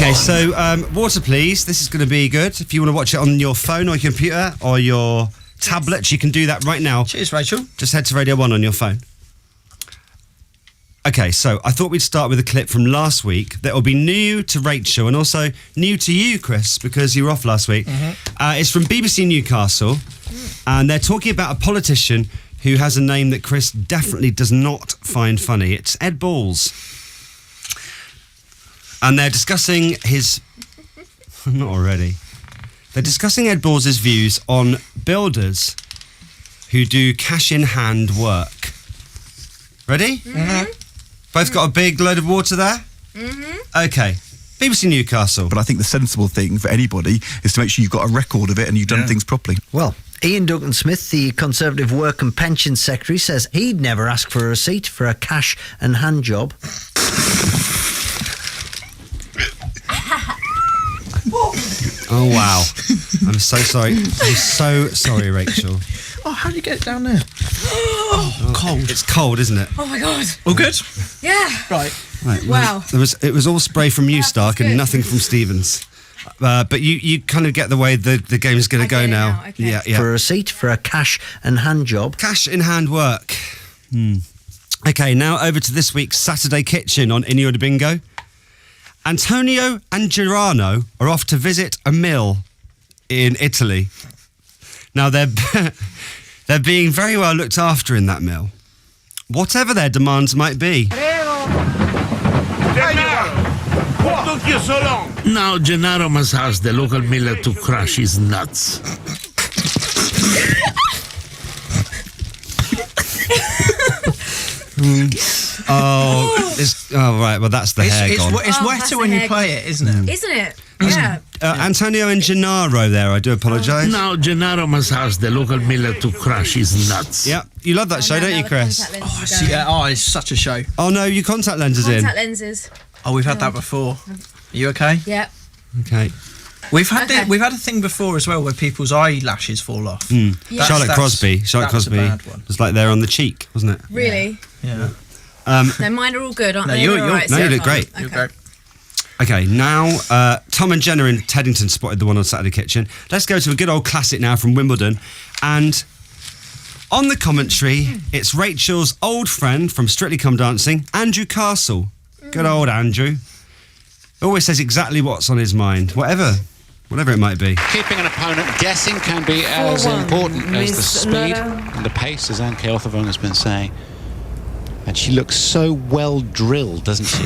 Okay, so water, please. This is going to be good. If you want to watch it on your phone or your computer or your tablet, you can do that right now. Cheers, Rachel. Just head to Radio 1 on your phone. Okay, so I thought we'd start with a clip from last week that will be new to Rachel and also new to you, Chris, because you were off last week. It's from BBC Newcastle, and they're talking about a politician who has a name that Chris definitely does not find funny. It's Ed Balls. And they're discussing his... Not already. They're discussing Ed Balls' views on builders who do cash-in-hand work. Ready? Mm-hmm. Both got a big load of water there? Mm-hmm. Okay. BBC Newcastle. But I think the sensible thing for anybody is to make sure you've got a record of it and you've done things properly. Well, Ian Duncan-Smith, the Conservative Work and Pension Secretary, says he'd never ask for a receipt for a cash and hand job. Oh, wow. I'm so sorry. I'm so sorry, Rachel. Oh, how do you get it down there? Oh, cold. It's cold, isn't it? Oh my God. All good? Yeah. Right. Wow. It was all spray from you, Stark, and good. nothing from Stevens. But you kind of get the way the game is going to go now. Okay. Yeah. For a receipt for a cash and hand job. Cash in hand work. Okay, now over to this week's Saturday Kitchen on Innuendo Bingo. Antonio and Girano are off to visit a mill in Italy. Now, they're being very well looked after in that mill, whatever their demands might be. What took you so long? Now Gennaro must ask the local miller to crush his nuts. Right, well, that's the hair gone. It's wetter when you play it, isn't it? Isn't it? Yeah. Antonio and Gennaro there, I do apologise. Now Gennaro must ask the local miller to crush his nuts. Yeah, you love that show, don't you, Chris? It's such a show. Oh, no, you contact lenses in. Contact lenses. Oh, we've had that before. Are you okay? Yeah. Okay. We've had a thing before as well where people's eyelashes fall off. Yeah. Charlotte Crosby a bad one. was like there on the cheek, wasn't it? Really? Yeah. No, mine are all good, aren't No, they? you look great. You're great. Okay, now Tom and Jenna in Teddington spotted the one on Saturday Kitchen. Let's go to a good old classic now from Wimbledon. And on the commentary, it's Rachel's old friend from Strictly Come Dancing, Andrew Castle. Good old Andrew. Always says exactly what's on his mind, whatever it might be. Keeping an opponent guessing can be as important as the speed and the pace, as Anke Othervong has been saying. And she looks so well drilled, doesn't she?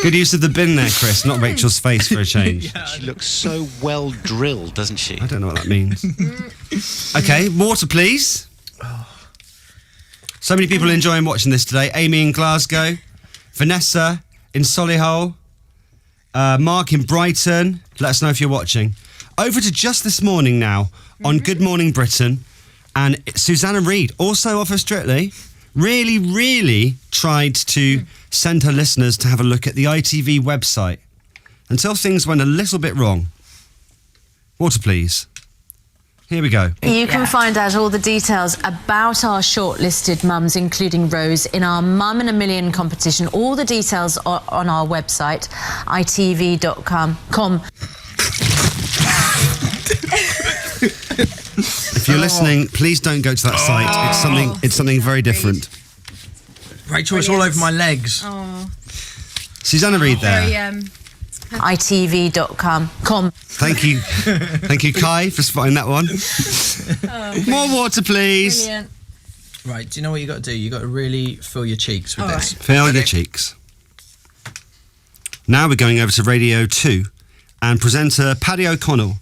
Good use of the bin there, Chris, not Rachel's face for a change. She looks so well drilled, doesn't she? I don't know what that means. Okay, water, please. So many people enjoying watching this today. Amy in Glasgow, Vanessa in Solihull, Mark in Brighton. Let us know if you're watching. Over to just this morning now on Good Morning Britain. And Susanna Reid, also off of Strictly, really tried to send her listeners to have a look at the ITV website until things went a little bit wrong. Water, please. Here we go. You can find out all the details about our shortlisted mums, including Rose, in our Mum in a Million competition. All the details are on our website, itv.com. If you're listening, please don't go to that site. It's something very different. Rachel, it's all over my legs. Susanna Reid there. itv.com. Thank you, Kai, for spotting that one. More water, please. Brilliant. Right, do you know what you got to do? You got to really fill your cheeks with this. Fill your cheeks. Now we're going over to Radio 2 and presenter Paddy O'Connell.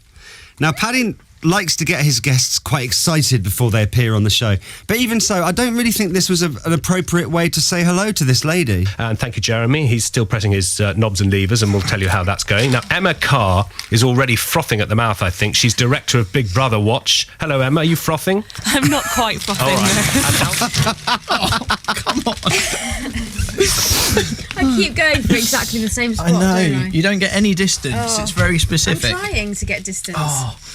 Now, Paddy likes to get his guests quite excited before they appear on the show. But even so, I don't really think this was an appropriate way to say hello to this lady. And thank you, Jeremy. He's still pressing his knobs and levers, and we'll tell you how that's going. Now, Emma Carr is already frothing at the mouth, I think. She's director of Big Brother Watch. Hello, Emma. Are you frothing? I'm not quite frothing. All right. Come on. I keep going for exactly the same spot, I know. don't I? You don't get any distance. It's very specific. I'm trying to get distance.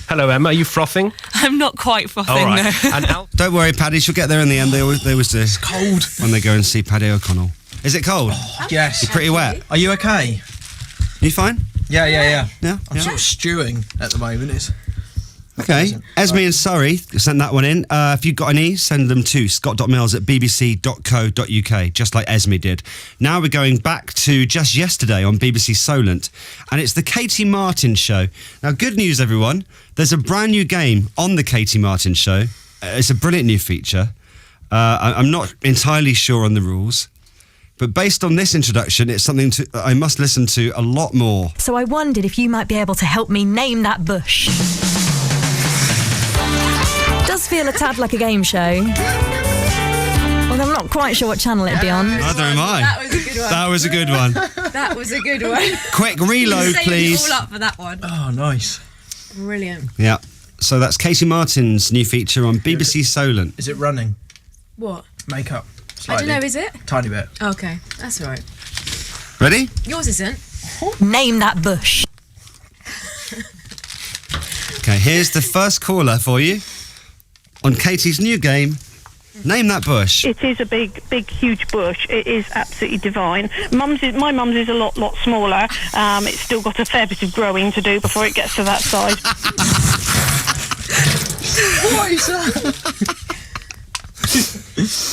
Hello, Emma. Are you frothing? I'm not quite frothing, All right. no. And Al- Don't worry, Paddy. She'll get there in the end. They always do. It's cold when they go and see Paddy O'Connell. Is it cold? Yes. You're pretty wet. Are you okay? You fine? Yeah. Yeah. I'm sort of stewing at the moment. It's Okay. Esme in Surrey sent that one in. If you've got any, send them to scott.mills@bbc.co.uk, just like Esme did. Now we're going back to just yesterday on BBC Solent, and it's the Katie Martin Show. Now, good news, everyone. There's a brand new game on the Katie Martin Show. It's a brilliant new feature. I'm not entirely sure on the rules, but based on this introduction, it's something I must listen to a lot more. So I wondered if you might be able to help me name that bush. Does feel a tad like a game show. Well, I'm not quite sure what channel it'd be on. Neither am I. That was a good one. That was a good one. That was a good one. Quick reload, please. Saved it all up for that one. Oh, nice. Brilliant. Yeah. So that's Katie Martin's new feature on BBC Solent. Is it running? What? Makeup. I Slightly. don't know, is it? Tiny bit. Okay, that's all right. Ready? Yours isn't. Name that bush. Okay, here's the first caller for you on Katie's new game. Name that bush. It is a big, huge bush. It is absolutely divine. My mum's is a lot smaller. It's still got a fair bit of growing to do before it gets to that size. What is that?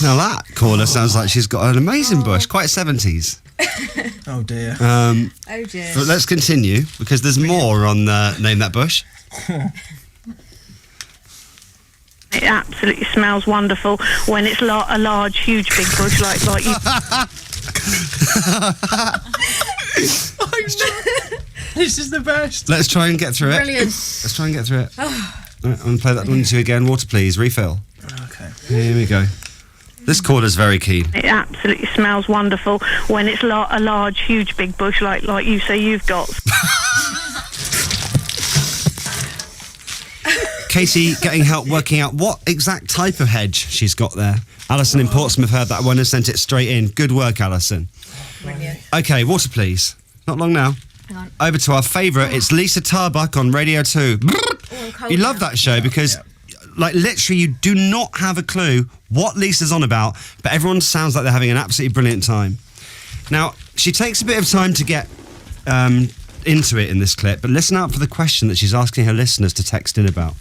Now that caller sounds like she's got an amazing bush, quite 70s. Oh dear. Oh dear. But let's continue because there's more on Name That Bush. It absolutely smells wonderful when it's a large, huge, big bush like you. This is the best. Let's try and get through it. Brilliant. Let's try and get through it. Right, I'm going to play that one to you again. Water, please. Refill. Okay. Here we go. This caller's very keen. It absolutely smells wonderful when it's a large, huge, big bush like you say you've got. Katie getting help working out what exact type of hedge she's got there. Alison in Portsmouth heard that one and sent it straight in. Good work, Alison. Brilliant. Okay, water, please. Not long now. Hang on. Over to our favourite. It's Lisa Tarbuck on Radio 2. You love that show because, like, literally you do not have a clue what Lisa's on about, but everyone sounds like they're having an absolutely brilliant time. Now, she takes a bit of time to get into it in this clip, but listen out for the question that she's asking her listeners to text in about.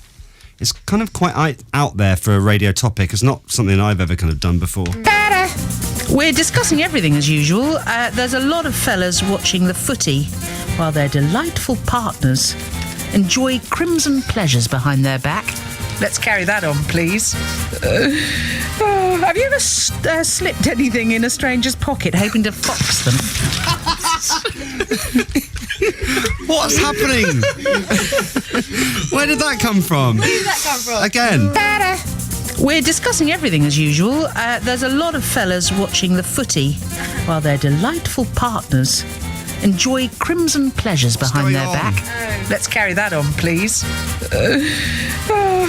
It's kind of quite out there for a radio topic. It's not something I've ever kind of done before. We're discussing everything as usual. There's a lot of fellas watching the footy while their delightful partners enjoy crimson pleasures behind their back. Let's carry that on, please. Have you ever slipped anything in a stranger's pocket hoping to fox them? What's happening? Where did that come from? Where did that come from? Again. We're discussing everything as usual. There's a lot of fellas watching the footy while their delightful partners enjoy crimson pleasures behind their back. Let's carry that on, please.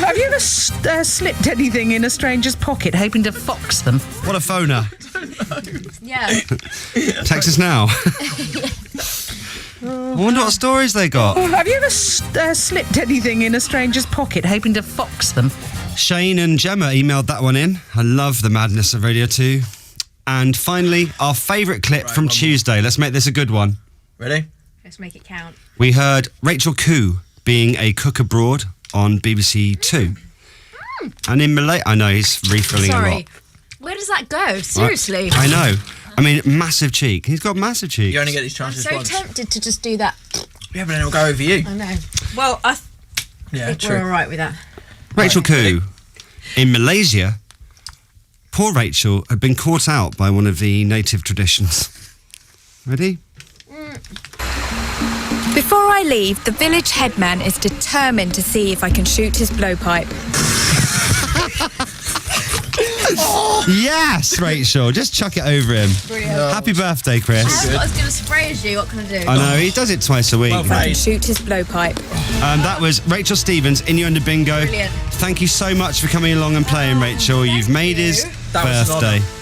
Have you ever slipped anything in a stranger's pocket hoping to fox them? What a phoner. Yeah. Text us now. I wonder what stories they got. Have you ever slipped anything in a stranger's pocket hoping to fox them? Shane and Gemma emailed that one in. I love the madness of Radio 2. And finally, our favourite clip from Tuesday. Let's make this a good one. Ready? Let's make it count. We heard Rachel Koo being a cook abroad on BBC 2. And in Malay... I know, he's refilling a lot. Sorry. Where does that go? Seriously. I know. I mean, massive cheek. He's got massive cheek. You only get these I'm chances so once. tempted to just do that. Yeah, but then it'll go over you. I know. Well, I think true. we're all right with that. Rachel Koo. In Malaysia, poor Rachel had been caught out by one of the native traditions. Ready? Before I leave, the village headman is determined to see if I can shoot his blowpipe. Yes, Rachel. Just chuck it over him. Brilliant. Happy birthday, Chris. I haven't got as good a spray as you. What can I do? I know, he does it twice a week. If I can shoot his blowpipe. That was Rachel Stevens, Innuendo Bingo. Brilliant. Thank you so much for coming along and playing, Rachel. You've made his That was an honour. birthday.